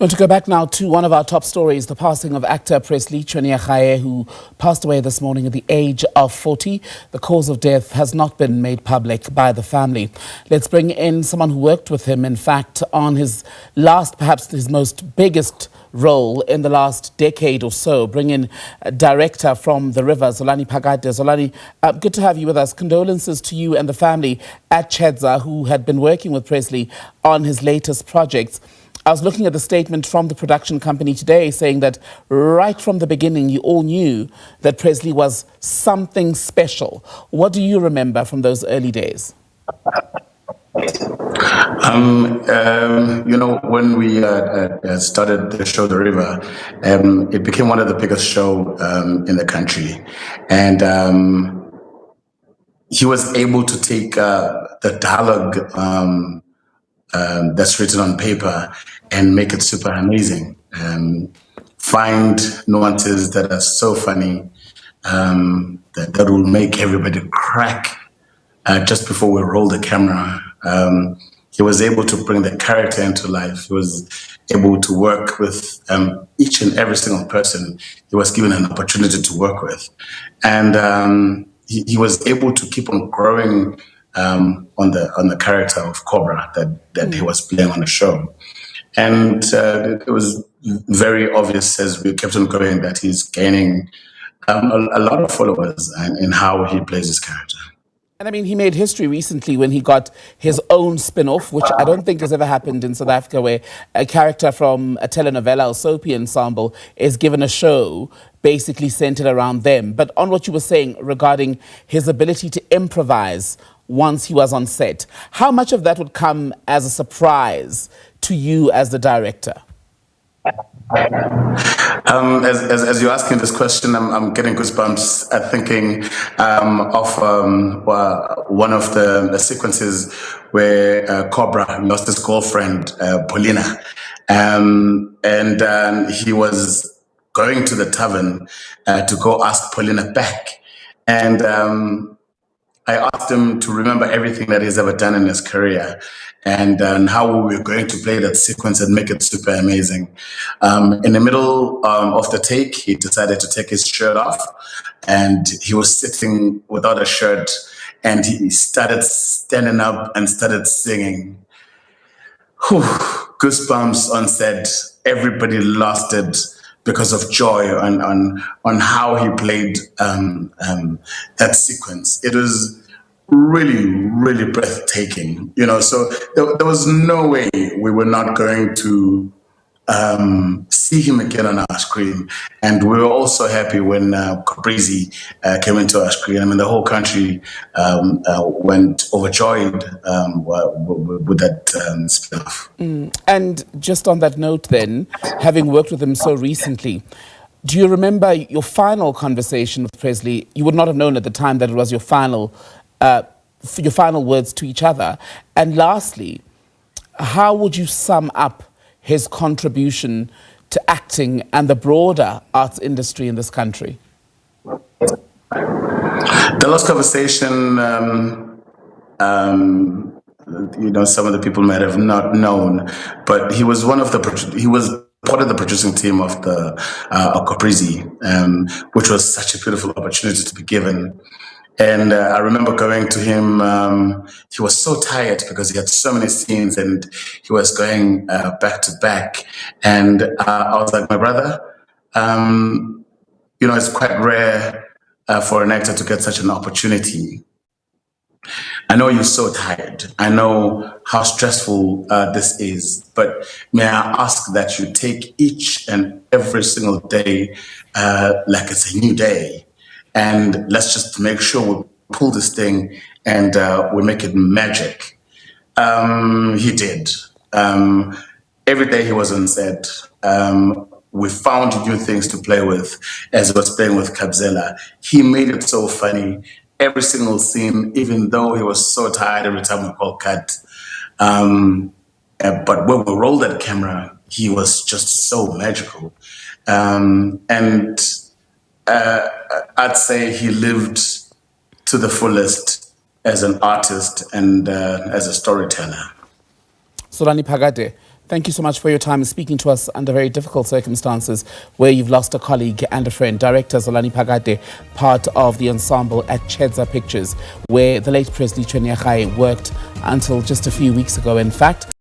Going to go back now to one of our top stories, the passing of actor Presley Chweneyagae, who passed away this morning at the age of 40. The cause of death has not been made public by the family. Let's bring in someone who worked with him, in fact, on his last, perhaps his most biggest role in the last decade or so. Bring in director from The River, Zolani Phakade. Zolani, good to have you with us. Condolences to you and the family at Chedza, who had been working with Presley on his latest projects. I was looking at the statement from the production company today saying that right from the beginning, you all knew that Presley was something special. What do you remember from those early days? When we started the show The River, it became one of the biggest shows in the country. And he was able to take the dialogue that's written on paper and make it super amazing. Find nuances that are so funny that will make everybody crack just before we roll the camera. He was able to bring the character into life. He was able to work with each and every single person he was given an opportunity to work with. And he was able to keep on growing on the character of Cobra that he was playing on the show. And it was very obvious as we kept on going that he's gaining a lot of followers in how he plays his character. And I mean, he made history recently when he got his own spin-off, which I don't think has ever happened in South Africa, where a character from a telenovela or soapy ensemble is given a show basically centered around them. But on what you were saying regarding his ability to improvise once he was on set, how much of that would come as a surprise to you as the director? As you're asking this question, I'm getting goosebumps thinking of one of the sequences where Cobra lost his girlfriend, Paulina, and he was going to the tavern to go ask Paulina back. And I asked him to remember everything that he's ever done in his career and how we were going to play that sequence and make it super amazing. In the middle of the take, he decided to take his shirt off and he was sitting without a shirt and he started standing up and started singing. Whew, goosebumps on set. Everybody lost it because of joy on how he played that sequence. It was really, really breathtaking, so there was no way we were not going to see him again on our screen. And we were also happy when Caprizi came into our screen. I mean, the whole country went overjoyed with that spin-off. And just on that note then, having worked with him so recently, do you remember your final conversation with Presley? You would not have known at the time that it was your final words to each other. And lastly, how would you sum up his contribution to acting and the broader arts industry in this country? The last conversation, some of the people might have not known, but he was part of the producing team of the Caprizi, which was such a beautiful opportunity to be given. And I remember going to him, he was so tired because he had so many scenes and he was going back to back. And I was like, my brother, it's quite rare for an actor to get such an opportunity. I know you're so tired. I know how stressful this is, but may I ask that you take each and every single day like it's a new day. And let's just make sure we pull this thing and we make it magic. He did. Every day he was on set, we found new things to play with as he was playing with Kabzela. He made it so funny. Every single scene, even though he was so tired every time we called cut. But when we rolled that camera, he was just so magical. And I'd say he lived to the fullest as an artist and as a storyteller. Zolani Phakade, Thank you so much for your time and speaking to us under very difficult circumstances where you've lost a colleague and a friend. Director Zolani Phakade, part of the ensemble at Chedza Pictures, where the late Presley Chweneyagae worked until just a few weeks ago, in fact.